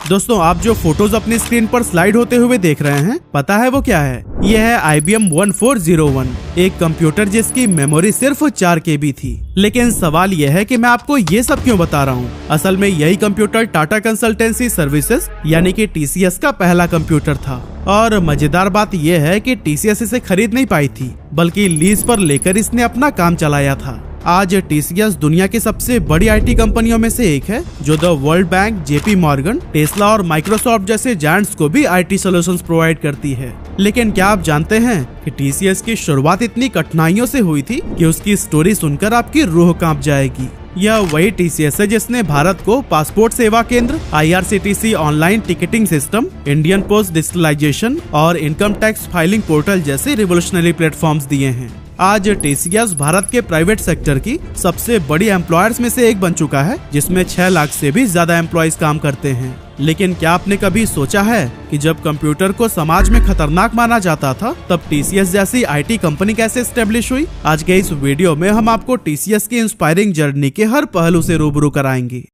दोस्तों आप जो फोटोज अपनी स्क्रीन पर स्लाइड होते हुए देख रहे हैं, पता है वो क्या है? ये है IBM 1401, एक कंप्यूटर जिसकी मेमोरी सिर्फ 4 KB थी। लेकिन सवाल यह है कि मैं आपको ये सब क्यों बता रहा हूँ। असल में यही कंप्यूटर टाटा कंसल्टेंसी सर्विसेज यानी कि TCS का पहला कंप्यूटर था। और मजेदार बात यह है कि TCS इसे खरीद नहीं पाई थी, बल्कि लीज पर लेकर इसने अपना काम चलाया था। आज TCS दुनिया की सबसे बड़ी IT कंपनियों में से एक है, जो the world bank, JP Morgan, Tesla और माइक्रोसॉफ्ट जैसे जायंट्स को भी IT सॉल्यूशंस प्रोवाइड करती है। लेकिन क्या आप जानते हैं कि TCS की शुरुआत इतनी कठिनाइयों से हुई थी कि उसकी स्टोरी सुनकर आपकी रूह कांप जाएगी। यह वही TCS है जिसने भारत को पासपोर्ट सेवा केंद्र, IRCTC online ticketing system, Indian post digitalisation और इनकम टैक्स फाइलिंग पोर्टल जैसे रिवोल्यूशनरी प्लेटफॉर्म्स दिए हैं। आज TCS भारत के प्राइवेट सेक्टर की सबसे बड़ी एम्प्लॉयर्स में से एक बन चुका है, जिसमें 6 लाख से भी ज्यादा एम्प्लॉयज काम करते हैं। लेकिन क्या आपने कभी सोचा है कि जब कंप्यूटर को समाज में खतरनाक माना जाता था, तब TCS जैसी IT कंपनी कैसे एस्टेब्लिश हुई? आज के इस वीडियो में हम आपको TCS की इंस्पायरिंग जर्नी के हर पहलू से रूबरू कराएंगे।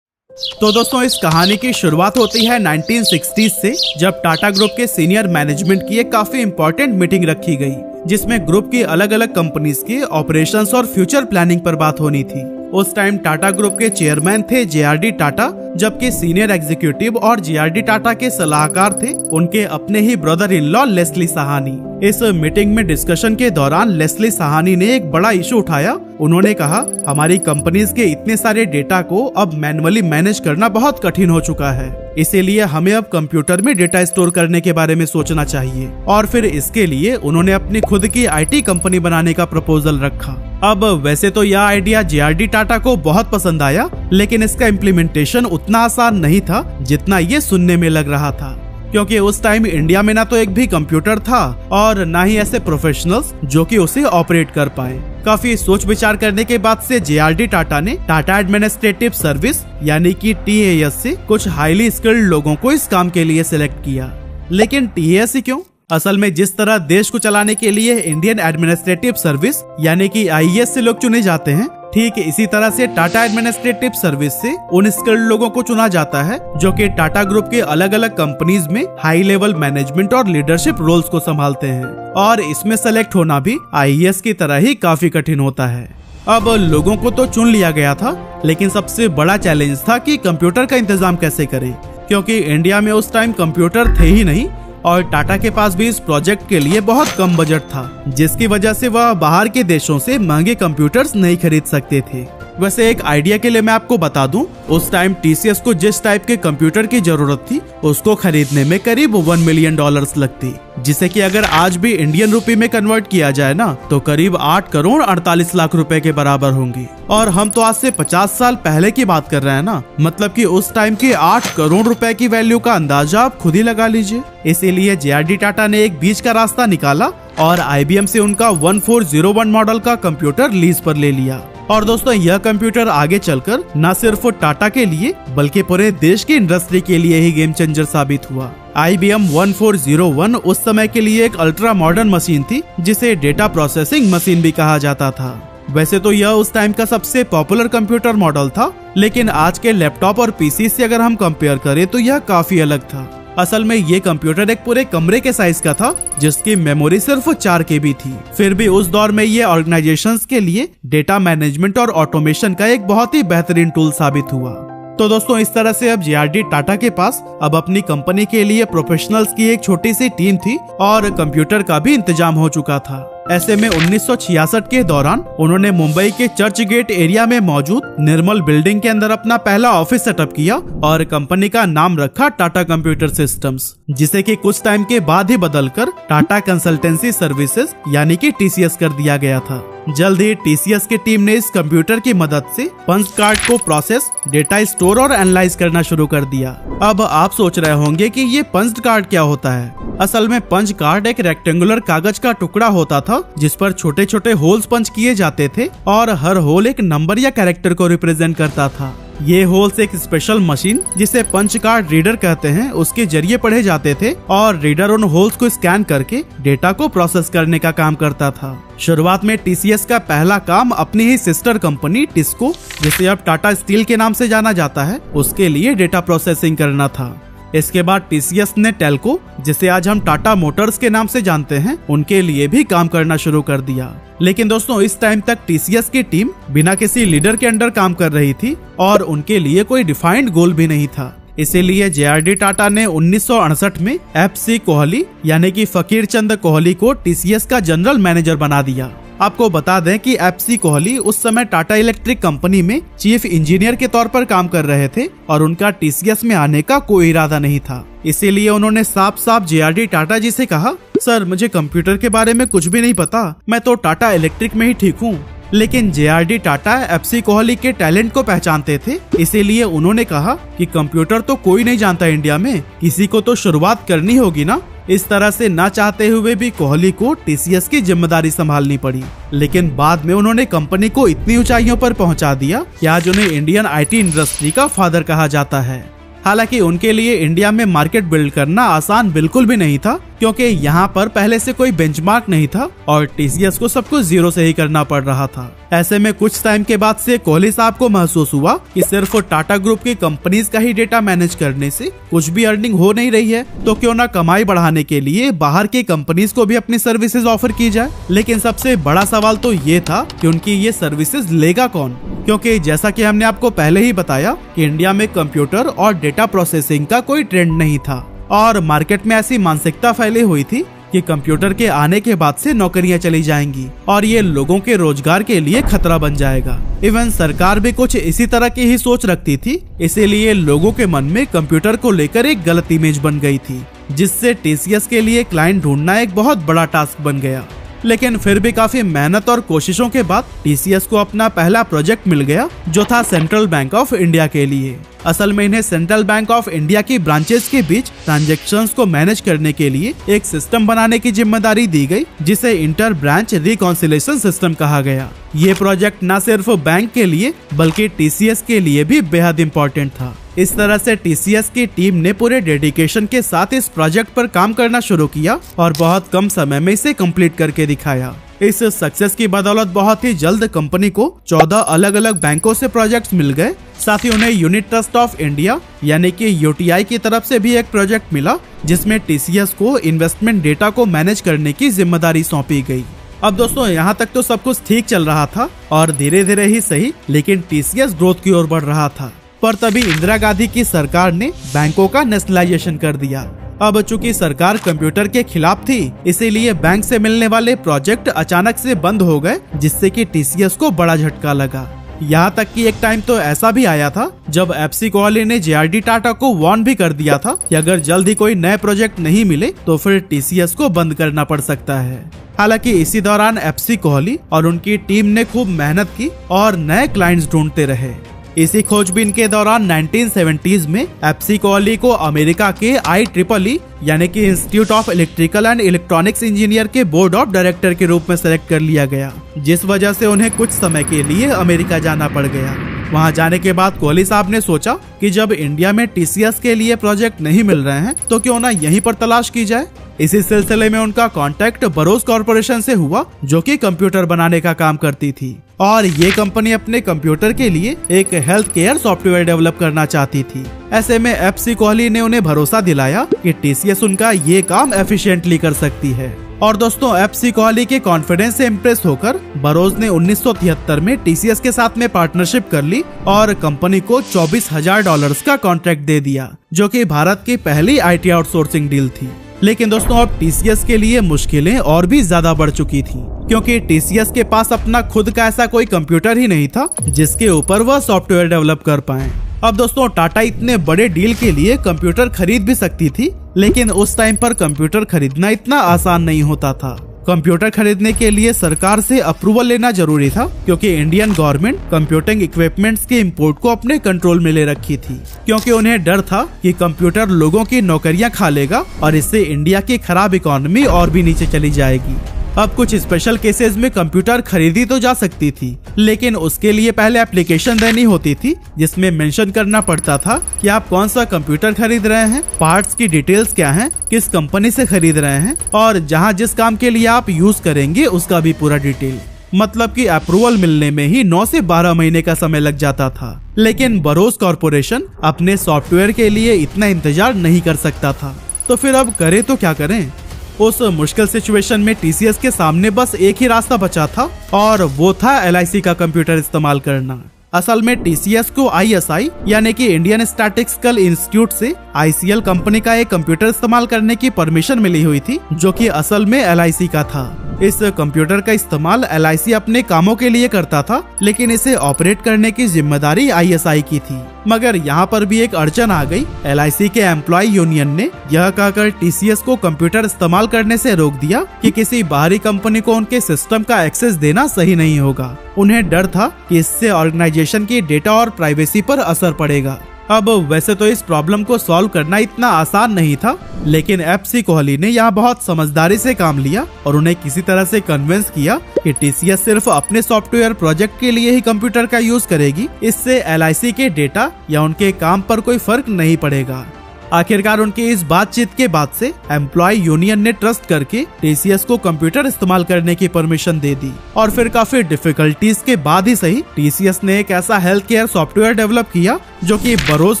तो दोस्तों इस कहानी की शुरुआत होती है 1960s से, जब टाटा ग्रुप के सीनियर मैनेजमेंट की एक काफी इंपॉर्टेंट मीटिंग रखी गई, जिसमें ग्रुप की अलग अलग कंपनीज के ऑपरेशंस और फ्यूचर प्लानिंग पर बात होनी थी। उस टाइम टाटा ग्रुप के चेयरमैन थे JRD टाटा, जबकि सीनियर एग्जीक्यूटिव और JRD टाटा के सलाहकार थे उनके अपने ही brother in law Leslie Sawhney. इस मीटिंग में डिस्कशन के दौरान लेस्ली साहनी ने एक बड़ा इशू उठाया। उन्होंने कहा, हमारी कंपनीज के इतने सारे डेटा को अब मैन्युअली मैनेज करना बहुत कठिन हो चुका है, इसीलिए हमें अब कंप्यूटर में डेटा स्टोर करने के बारे में सोचना चाहिए। और फिर इसके लिए उन्होंने अपनी खुद की IT कंपनी बनाने का प्रपोजल रखा। अब वैसे तो यह आइडिया JRD टाटा को बहुत पसंद आया, लेकिन इसका इम्प्लीमेंटेशन उतना आसान नहीं था जितना ये सुनने में लग रहा था, क्योंकि उस टाइम इंडिया में ना तो एक भी कंप्यूटर था और ना ही ऐसे प्रोफेशनल्स जो कि उसे ऑपरेट कर पाए। काफी सोच विचार करने के बाद से JRD टाटा ने टाटा एडमिनिस्ट्रेटिव सर्विस यानी कि TAS से कुछ हाईली स्किल्ड लोगों को इस काम के लिए सिलेक्ट किया। लेकिन TAS ही क्यों? असल में जिस तरह देश को चलाने के लिए इंडियन एडमिनिस्ट्रेटिव सर्विस यानी कि IAS से लोग चुने जाते हैं, ठीक इसी तरह से टाटा एडमिनिस्ट्रेटिव सर्विस से उन स्किल्ड लोगों को चुना जाता है जो कि टाटा ग्रुप के अलग अलग कंपनीज में हाई लेवल मैनेजमेंट और लीडरशिप रोल्स को संभालते हैं। और इसमें सेलेक्ट होना भी IAS की तरह ही काफी कठिन होता है। अब लोगों को तो चुन लिया गया था, लेकिन सबसे बड़ा चैलेंज था कि कंप्यूटर का इंतजाम कैसे करें, क्योंकि इंडिया में उस टाइम कंप्यूटर थे ही नहीं और टाटा के पास भी इस प्रोजेक्ट के लिए बहुत कम बजट था, जिसकी वजह से वह बाहर के देशों से महंगे कंप्यूटर्स नहीं खरीद सकते थे। वैसे एक आइडिया के लिए मैं आपको बता दूं, उस टाइम TCS को जिस टाइप के कंप्यूटर की जरूरत थी उसको खरीदने में करीब $1 मिलियन लगती, जिसे कि अगर आज भी इंडियन रुपए में कन्वर्ट किया जाए ना तो करीब 8 करोड़ 48 लाख रुपए के बराबर होंगे। और हम तो आज से 50 साल पहले की बात कर रहे हैं ना, मतलब कि उस टाइम के 8 करोड़ रुपए की वैल्यू का अंदाजा आप खुद ही लगा लीजिए। इसीलिए JRD टाटा ने एक बीच का रास्ता निकाला और IBM से उनका 1401 मॉडल का कंप्यूटर लीज पर ले लिया। और दोस्तों यह कंप्यूटर आगे चलकर न सिर्फ टाटा के लिए बल्कि पूरे देश की इंडस्ट्री के लिए ही गेम चेंजर साबित हुआ। IBM 1401 उस समय के लिए एक अल्ट्रा मॉडर्न मशीन थी, जिसे डेटा प्रोसेसिंग मशीन भी कहा जाता था। वैसे तो यह उस टाइम का सबसे पॉपुलर कंप्यूटर मॉडल था, लेकिन आज के लैपटॉप और PC से अगर हम कंपेयर करें तो यह काफी अलग था। असल में ये कंप्यूटर एक पूरे कमरे के साइज का था, जिसकी मेमोरी सिर्फ 4 KB थी। फिर भी उस दौर में ये ऑर्गेनाइजेशंस के लिए डेटा मैनेजमेंट और ऑटोमेशन का एक बहुत ही बेहतरीन टूल साबित हुआ। तो दोस्तों इस तरह से अब JRD टाटा के पास अब अपनी कंपनी के लिए प्रोफेशनल्स की एक छोटी सी टीम थी और कंप्यूटर का भी इंतजाम हो चुका था। ऐसे में 1966 के दौरान उन्होंने मुंबई के चर्च गेट एरिया में मौजूद निर्मल बिल्डिंग के अंदर अपना पहला ऑफिस सेटअप किया और कंपनी का नाम रखा टाटा कंप्यूटर सिस्टम्स, जिसे कि कुछ टाइम के बाद ही बदलकर टाटा कंसल्टेंसी सर्विसेज यानी कि TCS कर दिया गया था। जल्द ही TCS की टीम ने इस कंप्यूटर की मदद से पंच कार्ड को प्रोसेस, डेटा स्टोर और एनालाइज करना शुरू कर दिया। अब आप सोच रहे होंगे कि ये पंच कार्ड क्या होता है। असल में पंच कार्ड एक रेक्टेंगुलर कागज का टुकड़ा होता था, जिस पर छोटे छोटे होल्स पंच किए जाते थे और हर होल एक नंबर या कैरेक्टर को रिप्रेजेंट करता था। ये होल्स एक स्पेशल मशीन जिसे पंच कार्ड रीडर कहते हैं उसके जरिए पढ़े जाते थे और रीडर उन होल्स को स्कैन करके डेटा को प्रोसेस करने का काम करता था। शुरुआत में टीसीएस का पहला काम अपनी ही सिस्टर कंपनी टिस्को, जिसे अब टाटा स्टील के नाम से जाना जाता है, उसके लिए डेटा प्रोसेसिंग करना था। इसके बाद टीसीएस ने टेल्को, जिसे आज हम टाटा मोटर्स के नाम से जानते हैं, उनके लिए भी काम करना शुरू कर दिया। लेकिन दोस्तों इस टाइम तक टीसीएस की टीम बिना किसी लीडर के अंडर काम कर रही थी और उनके लिए कोई डिफाइंड गोल भी नहीं था। इसीलिए जेआरडी टाटा ने 1968 में एफसी कोहली यानी कि फकीर चंद कोहली को टीसीएस का जनरल मैनेजर बना दिया। आपको बता दें कि एफसी कोहली उस समय टाटा इलेक्ट्रिक कंपनी में चीफ इंजीनियर के तौर पर काम कर रहे थे और उनका टीसीएस में आने का कोई इरादा नहीं था। इसीलिए उन्होंने साफ साफ जेआरडी टाटा जी से कहा, सर मुझे कंप्यूटर के बारे में कुछ भी नहीं पता, मैं तो टाटा इलेक्ट्रिक में ही ठीक हूँ। लेकिन जेआरडी टाटा एफसी कोहली के टैलेंट को पहचानते थे, इसीलिए उन्होंने कहा कि कंप्यूटर तो कोई नहीं जानता इंडिया में, किसी को तो शुरुआत करनी होगी ना। इस तरह से ना चाहते हुए भी कोहली को टीसीएस की जिम्मेदारी संभालनी पड़ी। लेकिन बाद में उन्होंने कंपनी को इतनी ऊंचाइयों पर पहुंचा दिया कि आज उन्हें इंडियन आईटी इंडस्ट्री का फादर कहा जाता है। हालांकि उनके लिए इंडिया में मार्केट बिल्ड करना आसान बिल्कुल भी नहीं था, क्योंकि यहाँ पर पहले से कोई बेंचमार्क नहीं था और टीसीएस को सब कुछ जीरो से ही करना पड़ रहा था। ऐसे में कुछ टाइम के बाद से कोहली साहब को महसूस हुआ कि सिर्फ टाटा ग्रुप की कंपनीज का ही डेटा मैनेज करने से कुछ भी अर्निंग हो नहीं रही है, तो क्यों ना कमाई बढ़ाने के लिए बाहर की कंपनीज को भी अपनी सर्विसेज ऑफर की जाए। लेकिन सबसे बड़ा सवाल तो ये था कि उनकी ये सर्विसेज लेगा कौन, क्योंकि जैसा कि हमने आपको पहले ही बताया कि इंडिया में कंप्यूटर और डेटा प्रोसेसिंग का कोई ट्रेंड नहीं था और मार्केट में ऐसी मानसिकता फैली हुई थी कि कंप्यूटर के आने के बाद से नौकरियां चली जाएंगी और ये लोगों के रोजगार के लिए खतरा बन जाएगा। इवन सरकार भी कुछ इसी तरह की ही सोच रखती थी, इसीलिए लोगों के मन में कंप्यूटर को लेकर एक गलत इमेज बन गई थी, जिससे टीसीएस के लिए क्लाइंट ढूंढना एक बहुत बड़ा टास्क बन गया। लेकिन फिर भी काफी मेहनत और कोशिशों के बाद टीसीएस को अपना पहला प्रोजेक्ट मिल गया, जो था सेंट्रल बैंक ऑफ इंडिया के लिए। असल में इन्हें सेंट्रल बैंक ऑफ इंडिया की ब्रांचेस के बीच ट्रांजैक्शंस को मैनेज करने के लिए एक सिस्टम बनाने की जिम्मेदारी दी गई, जिसे इंटर ब्रांच रिकॉन्सिलेशन सिस्टम कहा गया। ये प्रोजेक्ट न सिर्फ बैंक के लिए बल्कि टीसीएस के लिए भी बेहद इम्पोर्टेंट था। इस तरह से टीसीएस की टीम ने पूरे डेडिकेशन के साथ इस प्रोजेक्ट पर काम करना शुरू किया और बहुत कम समय में इसे कंप्लीट करके दिखाया। इस सक्सेस की बदौलत बहुत ही जल्द कंपनी को 14 अलग अलग बैंकों से प्रोजेक्ट्स मिल गए। साथ ही उन्हें यूनिट ट्रस्ट ऑफ इंडिया यानी कि यूटीआई की तरफ से भी एक प्रोजेक्ट मिला, जिसमें टीसीएस को इन्वेस्टमेंट डेटा को मैनेज करने की जिम्मेदारी सौंपी गई। अब दोस्तों यहाँ तक तो सब कुछ ठीक चल रहा था और धीरे धीरे ही सही, लेकिन टीसीएस ग्रोथ की ओर बढ़ रहा था। पर तभी इंदिरा गांधी की सरकार ने बैंकों का नेशनलाइजेशन कर दिया। अब चूंकि सरकार कंप्यूटर के खिलाफ थी, इसीलिए बैंक से मिलने वाले प्रोजेक्ट अचानक से बंद हो गए, जिससे कि टीसीएस को बड़ा झटका लगा। यहाँ तक कि एक टाइम तो ऐसा भी आया था जब एफसी कोहली ने जेआरडी टाटा को वार्न भी कर दिया था कि अगर जल्द ही कोई नए प्रोजेक्ट नहीं मिले तो फिर टीसीएस को बंद करना पड़ सकता है। हालांकि इसी दौरान एफसी कोहली और उनकी टीम ने खूब मेहनत की और नए क्लाइंट्स ढूंढते रहे। इसी खोजबीन के दौरान 1970s में एफसी कोहली को अमेरिका के IEEE यानी कि institute of electrical and electronics engineer के बोर्ड ऑफ डायरेक्टर के रूप में सेलेक्ट कर लिया गया, जिस वजह से उन्हें कुछ समय के लिए अमेरिका जाना पड़ गया। वहां जाने के बाद कोहली साहब ने सोचा कि जब इंडिया में टीसीएस के लिए प्रोजेक्ट नहीं मिल रहे हैं तो क्यों ना यहीं पर तलाश की जाए। इसी सिलसिले में उनका कांटेक्ट बरोज कॉर्पोरेशन से हुआ, जो कि कंप्यूटर बनाने का काम करती थी और ये कंपनी अपने कंप्यूटर के लिए एक हेल्थ केयर सॉफ्टवेयर डेवलप करना चाहती थी। ऐसे में एफसी कोहली ने उन्हें भरोसा दिलाया कि टीसीएस उनका ये काम एफिशिएंटली कर सकती है। और दोस्तों एफसी कोहली के कॉन्फिडेंस से इम्प्रेस होकर बरोज ने 1973 में टीसीएस के साथ में पार्टनरशिप कर ली और कंपनी को $24,000 का कॉन्ट्रैक्ट दे दिया, जो कि भारत की पहली आईटी आउटसोर्सिंग डील थी। लेकिन दोस्तों अब टीसीएस के लिए मुश्किलें और भी ज्यादा बढ़ चुकी थी, क्योंकि टीसीएस के पास अपना खुद का ऐसा कोई कंप्यूटर ही नहीं था जिसके ऊपर वह सॉफ्टवेयर डेवलप कर पाए। अब दोस्तों टाटा इतने बड़े डील के लिए कंप्यूटर खरीद भी सकती थी, लेकिन उस टाइम पर कंप्यूटर खरीदना इतना आसान नहीं होता था। कंप्यूटर खरीदने के लिए सरकार से अप्रूवल लेना जरूरी था, क्योंकि इंडियन गवर्नमेंट कंप्यूटिंग इक्विपमेंट्स के इंपोर्ट को अपने कंट्रोल में ले रखी थी, क्योंकि उन्हें डर था कि कंप्यूटर लोगों की नौकरियां खा लेगा और इससे इंडिया की खराब इकोनॉमी और भी नीचे चली जाएगी। अब कुछ स्पेशल केसेस में कंप्यूटर खरीदी तो जा सकती थी, लेकिन उसके लिए पहले एप्लीकेशन देनी होती थी जिसमें मेंशन करना पड़ता था कि आप कौन सा कंप्यूटर खरीद रहे हैं, पार्ट्स की डिटेल्स क्या हैं, किस कंपनी से खरीद रहे हैं और जहां जिस काम के लिए आप यूज करेंगे उसका भी पूरा डिटेल। मतलब कि अप्रूवल मिलने में ही 9 से 12 महीने का समय लग जाता था। लेकिन बरोस कॉर्पोरेशन अपने सॉफ्टवेयर के लिए इतना इंतजार नहीं कर सकता था, तो फिर अब करे तो क्या करें। उस मुश्किल सिचुएशन में टीसीएस के सामने बस एक ही रास्ता बचा था और वो था एलआईसी का कंप्यूटर इस्तेमाल करना। असल में टीसीएस को आईएसआई यानी कि इंडियन स्टैटिस्टिकल इंस्टीट्यूट से आईसीएल कंपनी का एक कंप्यूटर इस्तेमाल करने की परमिशन मिली हुई थी, जो कि असल में एलआईसी का था। इस कंप्यूटर का इस्तेमाल एलआईसी अपने कामों के लिए करता था, लेकिन इसे ऑपरेट करने की जिम्मेदारी आईएसआई की थी। मगर यहाँ पर भी एक अड़चन आ गई। एलआईसी के एम्प्लॉय यूनियन ने यह कहकर टीसीएस को कंप्यूटर इस्तेमाल करने से रोक दिया कि किसी बाहरी कंपनी को उनके सिस्टम का एक्सेस देना सही नहीं होगा। उन्हें डर था कि इससे ऑर्गेनाइजेशन की डेटा और प्राइवेसी पर असर पड़ेगा। अब वैसे तो इस प्रॉब्लम को सॉल्व करना इतना आसान नहीं था, लेकिन एफसी कोहली ने यहाँ बहुत समझदारी से काम लिया और उन्हें किसी तरह से कन्विंस किया कि टीसीएस सिर्फ अपने सॉफ्टवेयर प्रोजेक्ट के लिए ही कंप्यूटर का यूज करेगी। इससे एलआईसी के डेटा या उनके काम पर कोई फर्क नहीं पड़ेगा। आखिरकार उनकी इस बातचीत के बाद से एम्प्लॉय यूनियन ने ट्रस्ट करके टीसीएस को कंप्यूटर इस्तेमाल करने की परमिशन दे दी और फिर काफी डिफिकल्टीज के बाद ही सही टीसीएस ने एक ऐसा हेल्थ केयर सॉफ्टवेयर डेवलप किया जो कि बरोस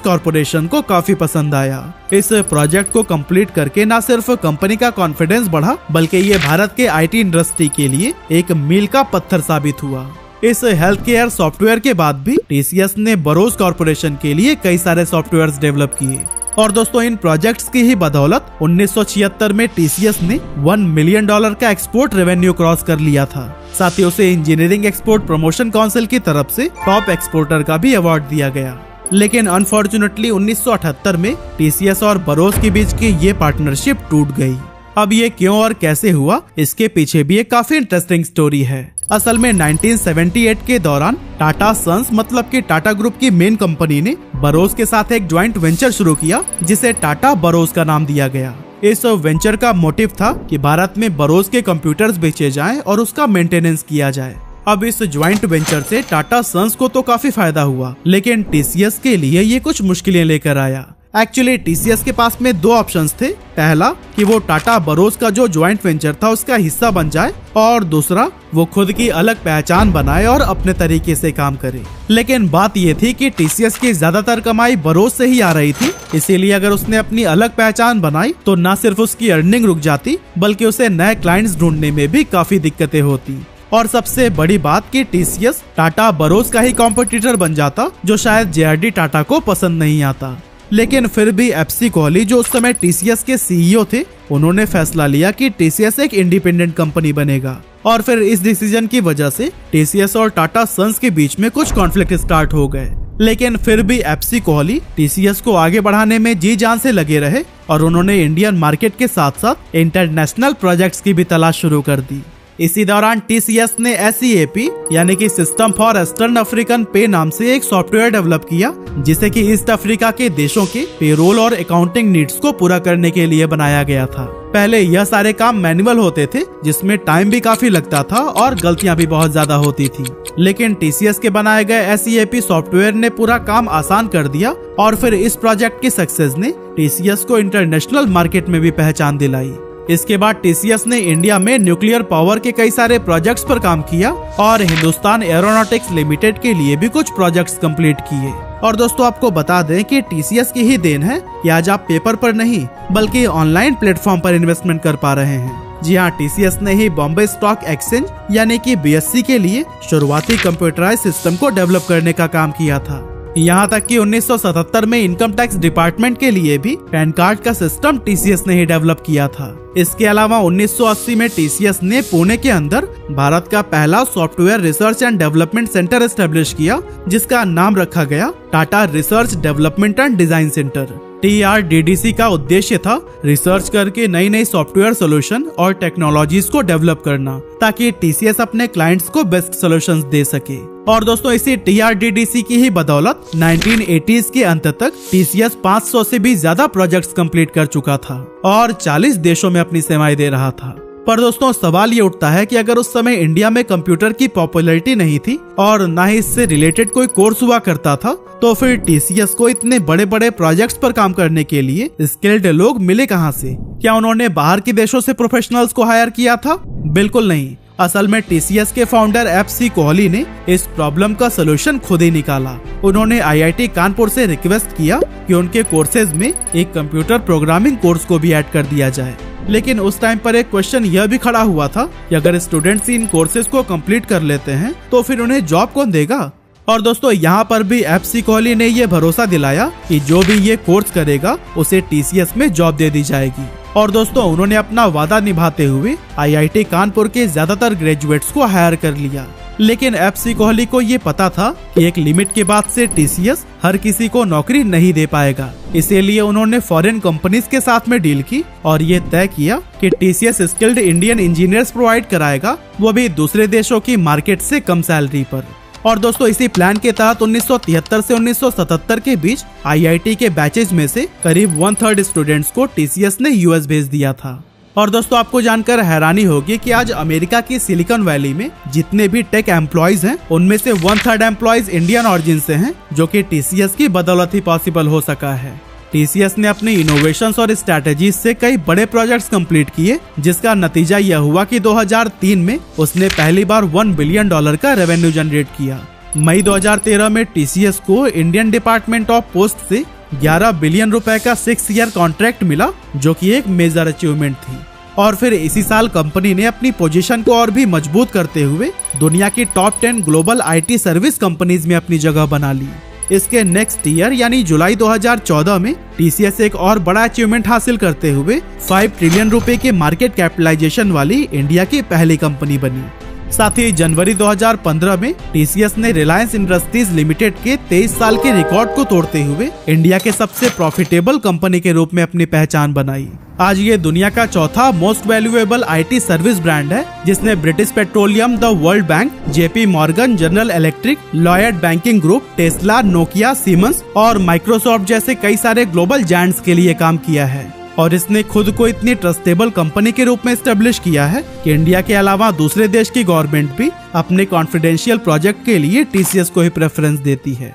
कॉर्पोरेशन को काफी पसंद आया। इस प्रोजेक्ट को कंप्लीट करके न सिर्फ कंपनी का कॉन्फिडेंस बढ़ा, बल्कि ये भारत के आईटी इंडस्ट्री के लिए एक मील का पत्थर साबित हुआ। इस हेल्थ केयर सॉफ्टवेयर के बाद भी टीसीएस ने बरोस कॉर्पोरेशन के लिए कई सारे सॉफ्टवेयर डेवलप किए और दोस्तों इन प्रोजेक्ट्स की ही बदौलत 1976 में टीसीएस ने $1 मिलियन का एक्सपोर्ट रेवेन्यू क्रॉस कर लिया था। साथ ही उसे इंजीनियरिंग एक्सपोर्ट प्रमोशन काउंसिल की तरफ से टॉप एक्सपोर्टर का भी अवार्ड दिया गया। लेकिन अनफॉर्चुनेटली 1978 में टीसीएस और बरोस के बीच की ये पार्टनरशिप टूट गई। अब ये क्यों और कैसे हुआ, इसके पीछे भी एक काफी इंटरेस्टिंग स्टोरी है। असल में 1978 के दौरान टाटा सन्स मतलब कि टाटा ग्रुप की मेन कंपनी ने बरोस के साथ एक ज्वाइंट वेंचर शुरू किया जिसे टाटा बरोस का नाम दिया गया। इस वेंचर का मोटिव था कि भारत में बरोस के कंप्यूटर्स बेचे जाएं और उसका मेंटेनेंस किया जाए। अब इस ज्वाइंट वेंचर से टाटा सन्स को तो काफी फायदा हुआ, लेकिन टीसीएस के लिए ये कुछ मुश्किलें लेकर आया। एक्चुअली टीसीएस के पास में दो ऑप्शंस थे। पहला कि वो टाटा बरोस का जो ज्वाइंट वेंचर था उसका हिस्सा बन जाए और दूसरा वो खुद की अलग पहचान बनाए और अपने तरीके से काम करे। लेकिन बात ये थी कि टीसीएस की ज्यादातर कमाई बरोस से ही आ रही थी, इसीलिए अगर उसने अपनी अलग पहचान बनाई तो न सिर्फ उसकी अर्निंग रुक जाती बल्कि उसे नए क्लाइंट्स ढूंढने में भी काफी दिक्कतें होती। और सबसे बड़ी बात कि टीसीएस टाटा बरोस का ही कॉम्पिटिटर बन जाता, जो शायद जेआरडी टाटा को पसंद नहीं आता। लेकिन फिर भी एफसी कोहली जो उस समय टीसीएस के सीईओ थे, उन्होंने फैसला लिया कि टीसीएस एक इंडिपेंडेंट कंपनी बनेगा और फिर इस डिसीजन की वजह से टीसीएस और टाटा सन्स के बीच में कुछ कॉन्फ्लिक्ट स्टार्ट हो गए। लेकिन फिर भी एफसी कोहली टीसीएस को आगे बढ़ाने में जी जान से लगे रहे और उन्होंने इंडियन मार्केट के साथ साथ इंटरनेशनल प्रोजेक्ट्स की भी तलाश शुरू कर दी। इसी दौरान टीसीएस ने SEAP यानी कि सिस्टम फॉर ईस्टर्न अफ्रीकन पे नाम से एक सॉफ्टवेयर डेवलप किया, जिसे कि ईस्ट अफ्रीका के देशों के पेरोल और अकाउंटिंग नीड्स को पूरा करने के लिए बनाया गया था। पहले यह सारे काम मैनुअल होते थे, जिसमें टाइम भी काफी लगता था और गलतियां भी बहुत ज्यादा होती थी। लेकिन टीसीएस के बनाए गए SEAP सॉफ्टवेयर ने पूरा काम आसान कर दिया और फिर इस प्रोजेक्ट की सक्सेस ने टीसीएस को इंटरनेशनल मार्केट में भी पहचान दिलाई। इसके बाद टीसीएस ने इंडिया में न्यूक्लियर पावर के कई सारे प्रोजेक्ट्स पर काम किया और हिंदुस्तान एरोनॉटिक्स लिमिटेड के लिए भी कुछ प्रोजेक्ट्स कंप्लीट किए। और दोस्तों आपको बता दें कि टीसीएस की ही देन है कि आज आप पेपर पर नहीं बल्कि ऑनलाइन प्लेटफॉर्म पर इन्वेस्टमेंट कर पा रहे हैं। जी हाँ, टीसीएस ने ही बॉम्बे स्टॉक एक्सचेंज यानी कि BSE के लिए शुरुआती कंप्यूटराइज सिस्टम को डेवलप करने का काम किया था। यहाँ तक कि 1977 में इनकम टैक्स डिपार्टमेंट के लिए भी पैन कार्ड का सिस्टम टीसीएस ने ही डेवलप किया था। इसके अलावा 1980 में टीसीएस ने पुणे के अंदर भारत का पहला software research and development centre establish किया, जिसका नाम रखा गया Tata research development and design centre. TRDDC का उद्देश्य था रिसर्च करके नई नई सॉफ्टवेयर सोल्यूशन और टेक्नोलॉजीज को डेवलप करना, ताकि टीसीएस अपने क्लाइंट्स को बेस्ट सोल्यूशंस दे सके। और दोस्तों इसी TRDDC की ही बदौलत 1980s के अंत तक टीसीएस 500 से भी ज्यादा प्रोजेक्ट्स कंप्लीट कर चुका था और 40 देशों में अपनी सेवाएं दे रहा था। पर दोस्तों सवाल ये उठता है कि अगर उस समय इंडिया में कंप्यूटर की पॉपुलैरिटी नहीं थी और ना ही इससे रिलेटेड कोई कोर्स हुआ करता था, तो फिर टीसीएस को इतने बड़े बड़े प्रोजेक्ट्स पर काम करने के लिए स्किल्ड लोग मिले कहां से? क्या उन्होंने बाहर के देशों से प्रोफेशनल्स को हायर किया था? बिल्कुल नहीं। असल में टीसीएस के फाउंडर एफ.सी. कोहली ने इस प्रॉब्लम का सोल्यूशन खुद ही निकाला। उन्होंने आईआईटी कानपुर से रिक्वेस्ट किया कि उनके कोर्सेज में एक कंप्यूटर प्रोग्रामिंग कोर्स को भी ऐड कर दिया जाए। लेकिन उस टाइम पर एक क्वेश्चन यह भी खड़ा हुआ था कि अगर स्टूडेंट्स इन कोर्सेज को कंप्लीट कर लेते हैं तो फिर उन्हें जॉब कौन देगा? और दोस्तों यहाँ पर भी एफ.सी. कोहली ने ये भरोसा दिलाया कि जो भी ये कोर्स करेगा उसे टीसीएस में जॉब दे दी जाएगी। और दोस्तों उन्होंने अपना वादा निभाते हुए आईआईटी कानपुर के ज्यादातर ग्रेजुएट्स को हायर कर लिया। लेकिन एफ.सी. कोहली को ये पता था कि एक लिमिट के बाद से टीसीएस हर किसी को नौकरी नहीं दे पाएगा। इसीलिए उन्होंने फॉरेन कंपनीज के साथ में डील की और ये तय किया कि TCS skilled Indian engineers provide कराएगा, वो भी दूसरे देशों की मार्केट से कम सैलरी पर। और दोस्तों इसी प्लान के तहत 1973 से 1977 के बीच आईआईटी के बैचेज में से करीब 1/3 स्टूडेंट्स को टीसीएस ने यूएस भेज दिया था। और दोस्तों आपको जानकर हैरानी होगी कि आज अमेरिका की सिलिकॉन वैली में जितने भी टेक एम्प्लॉयज हैं उनमें से 1/3 एम्प्लॉयज इंडियन ऑरिजिन से हैं, जो कि टीसीएस की बदौलत ही पॉसिबल हो सका है। टीसीएस ने अपनी इनोवेशंस और स्ट्रैटेजीज से कई बड़े प्रोजेक्ट्स कंप्लीट किए, जिसका नतीजा यह हुआ कि 2003 में उसने पहली बार $1 बिलियन का रेवेन्यू जनरेट किया। मई 2013 में टीसीएस को इंडियन डिपार्टमेंट ऑफ पोस्ट से $11 बिलियन का 6 ईयर कॉन्ट्रैक्ट मिला, जो कि एक मेजर अचीवमेंट थी। और फिर इसी साल कंपनी ने अपनी पोजीशन को और भी मजबूत करते हुए दुनिया की top 10 global IT service companies में अपनी जगह बना ली। इसके नेक्स्ट ईयर यानी जुलाई 2014 में टीसीएस एक और बड़ा अचीवमेंट हासिल करते हुए 5 ट्रिलियन रुपए के मार्केट कैपिटलाइजेशन वाली इंडिया की पहली कंपनी बनी। साथ ही जनवरी 2015 में टीसीएस ने रिलायंस इंडस्ट्रीज लिमिटेड के 23 साल के रिकॉर्ड को तोड़ते हुए इंडिया के सबसे प्रॉफिटेबल कंपनी के रूप में अपनी पहचान बनाई। आज ये दुनिया का चौथा most valuable IT service brand है, जिसने British petroleum, the world bank, JP Morgan, general electric, Lloyd banking group, Tesla, Nokia, siemens और माइक्रोसॉफ्ट जैसे कई सारे ग्लोबल जायंट्स के लिए काम किया है। और इसने खुद को इतनी ट्रस्टेबल कंपनी के रूप में एस्टेब्लिश किया है कि इंडिया के अलावा दूसरे देश की गवर्नमेंट भी अपने कॉन्फिडेंशियल प्रोजेक्ट के लिए टीसीएस को ही प्रेफरेंस देती है।